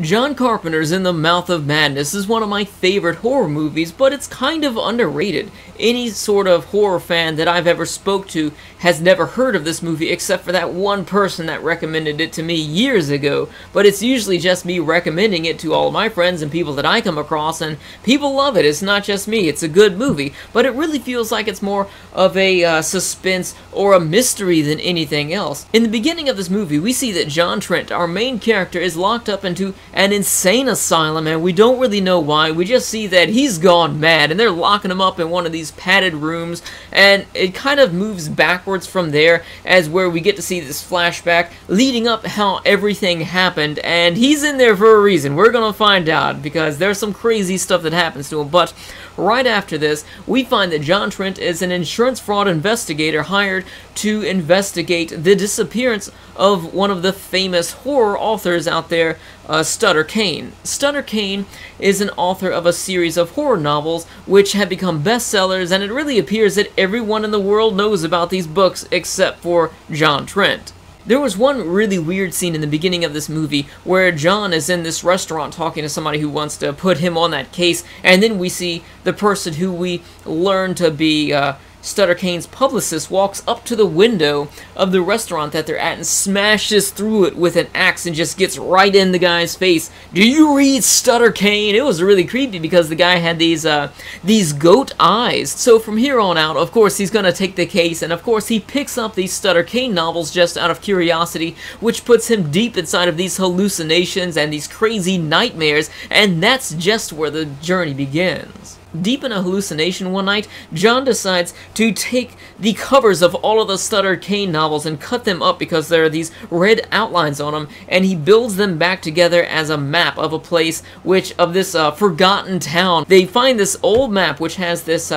John Carpenter's In the Mouth of Madness is one of my favorite horror movies, but it's kind of underrated. Any sort of horror fan that I've ever spoke to has never heard of this movie except for that one person that recommended it to me years ago, but it's usually just me recommending it to all of my friends and people that I come across, and people love it. It's not just me. It's a good movie, but it really feels like it's more of a suspense or a mystery than anything else. In the beginning of this movie, we see that John Trent, our main character, is locked up into an insane asylum, and we don't really know why. We just see that he's gone mad, and they're locking him up in one of these padded rooms, and it kind of moves backwards from there as where we get to see this flashback leading up how everything happened, and he's in there for a reason. We're gonna find out, because there's some crazy stuff that happens to him. But right after this, we find that John Trent is an insurance fraud investigator hired to investigate the disappearance of one of the famous horror authors out there, Sutter Kane. Sutter Kane is an author of a series of horror novels which have become bestsellers, and it really appears that everyone in the world knows about these books except for John Trent. There was one really weird scene in the beginning of this movie where John is in this restaurant talking to somebody who wants to put him on that case, and then we see the person who we learn to be Sutter Kane's publicist walks up to the window of the restaurant that they're at and smashes through it with an axe and just gets right in the guy's face. Do you read Sutter Kane? It was really creepy because the guy had these goat eyes. So from here on out, of course, he's gonna take the case, and of course he picks up these Sutter Kane novels just out of curiosity, which puts him deep inside of these hallucinations and these crazy nightmares, and that's just where the journey begins. Deep in a hallucination one night, John decides to take the covers of all of the Sutter Kane novels and cut them up because there are these red outlines on them, and he builds them back together as a map of a place of this forgotten town. They find this old map which has this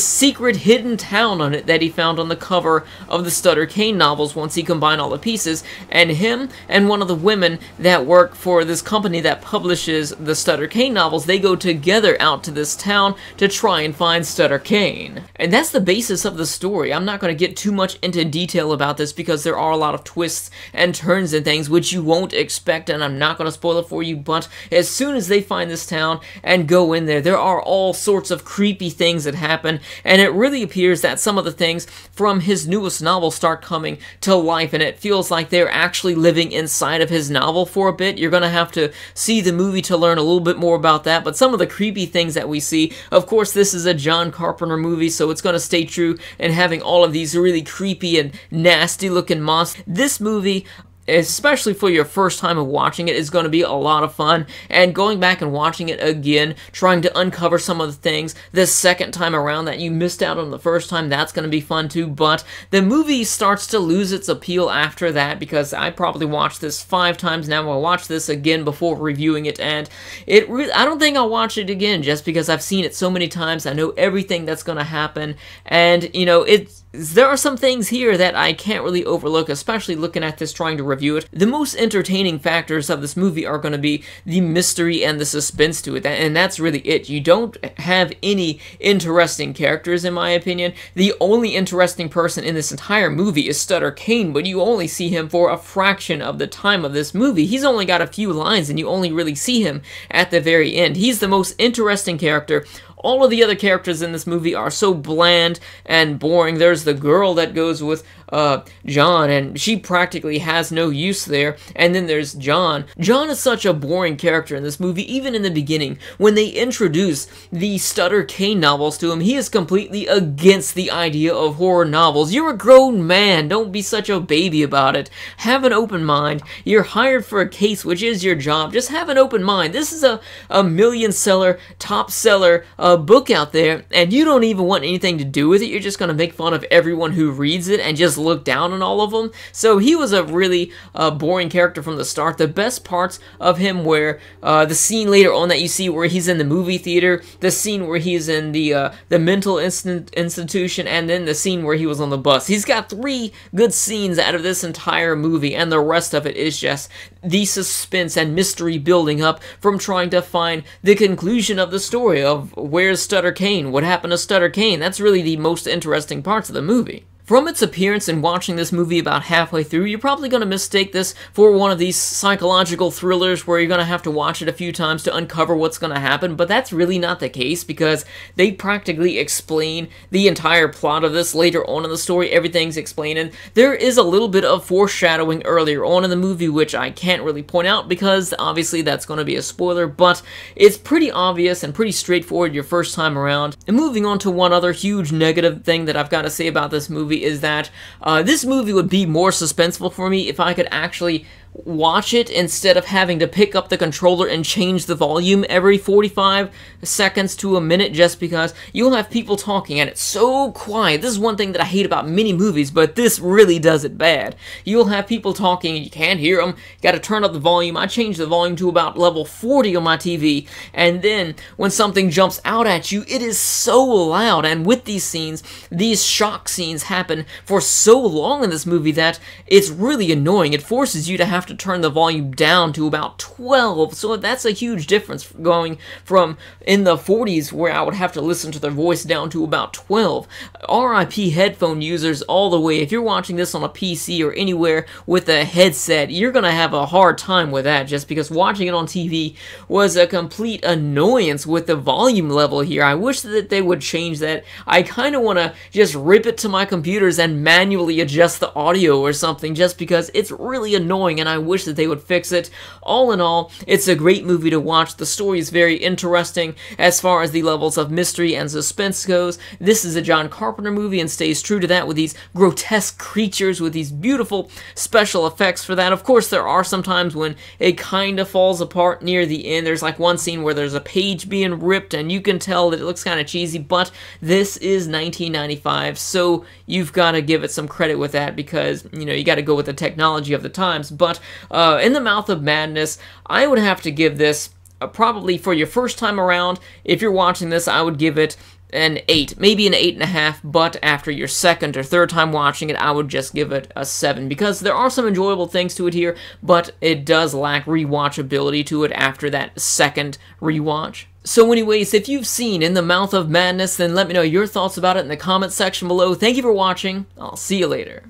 secret hidden town on it that he found on the cover of the Sutter Kane novels once he combined all the pieces, and him and one of the women that work for this company that publishes the Sutter Kane novels, they go together out to this town to try and find Sutter Kane. And that's the basis of the story. I'm not going to get too much into detail about this because there are a lot of twists and turns and things which you won't expect, and I'm not going to spoil it for you, but as soon as they find this town and go in there, there are all sorts of creepy things that happen, and it really appears that some of the things from his newest novel start coming to life, and it feels like they're actually living inside of his novel for a bit. You're going to have to see the movie to learn a little bit more about that, but some of the creepy things that we see, of course, this is a John Carpenter movie, so it's going to stay true in having all of these really creepy and nasty looking monsters. This movie, especially for your first time of watching it, is going to be a lot of fun, and going back and watching it again, trying to uncover some of the things the second time around that you missed out on the first time, that's going to be fun too. But the movie starts to lose its appeal after that, because I probably watched this 5 times now. I'll watch this again before reviewing it, and I don't think I'll watch it again just because I've seen it so many times. I know everything that's going to happen, and you know, there are some things here that I can't really overlook, especially looking at this trying to review it. The most entertaining factors of this movie are going to be the mystery and the suspense to it, and that's really it. You don't have any interesting characters, in my opinion. The only interesting person in this entire movie is Sutter Kane, but you only see him for a fraction of the time of this movie. He's only got a few lines, and you only really see him at the very end. He's the most interesting character. All of the other characters in this movie are so bland and boring. There's the girl that goes with John, and she practically has no use there. And then there's John. John is such a boring character in this movie. Even in the beginning, when they introduce the Sutter Kane novels to him, he is completely against the idea of horror novels. You're a grown man. Don't be such a baby about it. Have an open mind. You're hired for a case, which is your job. Just have an open mind. This is a million-seller, top-seller book out there, and you don't even want anything to do with it. You're just going to make fun of everyone who reads it and just look down on all of them. So he was a really boring character from the start. The best parts of him were the scene later on that you see where he's in the movie theater, the scene where he's in the mental institution, and then the scene where he was on the bus. He's got 3 good scenes out of this entire movie, and the rest of it is just the suspense and mystery building up from trying to find the conclusion of the story of where's Sutter Kane, what happened to Sutter Kane. That's really the most interesting parts of the movie. From its appearance and watching this movie about halfway through, you're probably going to mistake this for one of these psychological thrillers where you're going to have to watch it a few times to uncover what's going to happen, but that's really not the case because they practically explain the entire plot of this later on in the story. Everything's explained, and there is a little bit of foreshadowing earlier on in the movie, which I can't really point out because obviously that's going to be a spoiler, but it's pretty obvious and pretty straightforward your first time around. And moving on to one other huge negative thing that I've got to say about this movie is that this movie would be more suspenseful for me if I could actually watch it instead of having to pick up the controller and change the volume every 45 seconds to a minute, just because you'll have people talking and it's so quiet. This is one thing that I hate about many movies, but this really does it bad. You'll have people talking and you can't hear them. You gotta turn up the volume. I changed the volume to about level 40 on my TV, and then when something jumps out at you, it is so loud. And with these scenes, these shock scenes happen for so long in this movie that it's really annoying. It forces you to have to turn the volume down to about 12, so that's a huge difference going from in the 40s where I would have to listen to their voice down to about 12. RIP headphone users all the way. If you're watching this on a PC or anywhere with a headset, you're gonna have a hard time with that, just because watching it on TV was a complete annoyance with the volume level here. I wish that they would change that. I kind of want to just rip it to my computers and manually adjust the audio or something, just because it's really annoying and I wish that they would fix it. All in all, it's a great movie to watch. The story is very interesting as far as the levels of mystery and suspense goes. This is a John Carpenter movie and stays true to that with these grotesque creatures, with these beautiful special effects for that. Of course, there are some times when it kind of falls apart near the end. There's like one scene where there's a page being ripped and you can tell that it looks kind of cheesy, but this is 1995, so you've got to give it some credit with that because, you know, you got to go with the technology of the times. But In the Mouth of Madness, I would have to give this probably for your first time around. If you're watching this, I would give it an 8, maybe an 8.5, but after your second or third time watching it, I would just give it a 7, because there are some enjoyable things to it here, but it does lack rewatchability to it after that second rewatch. So anyways, if you've seen In the Mouth of Madness, then let me know your thoughts about it in the comments section below. Thank you for watching. I'll see you later.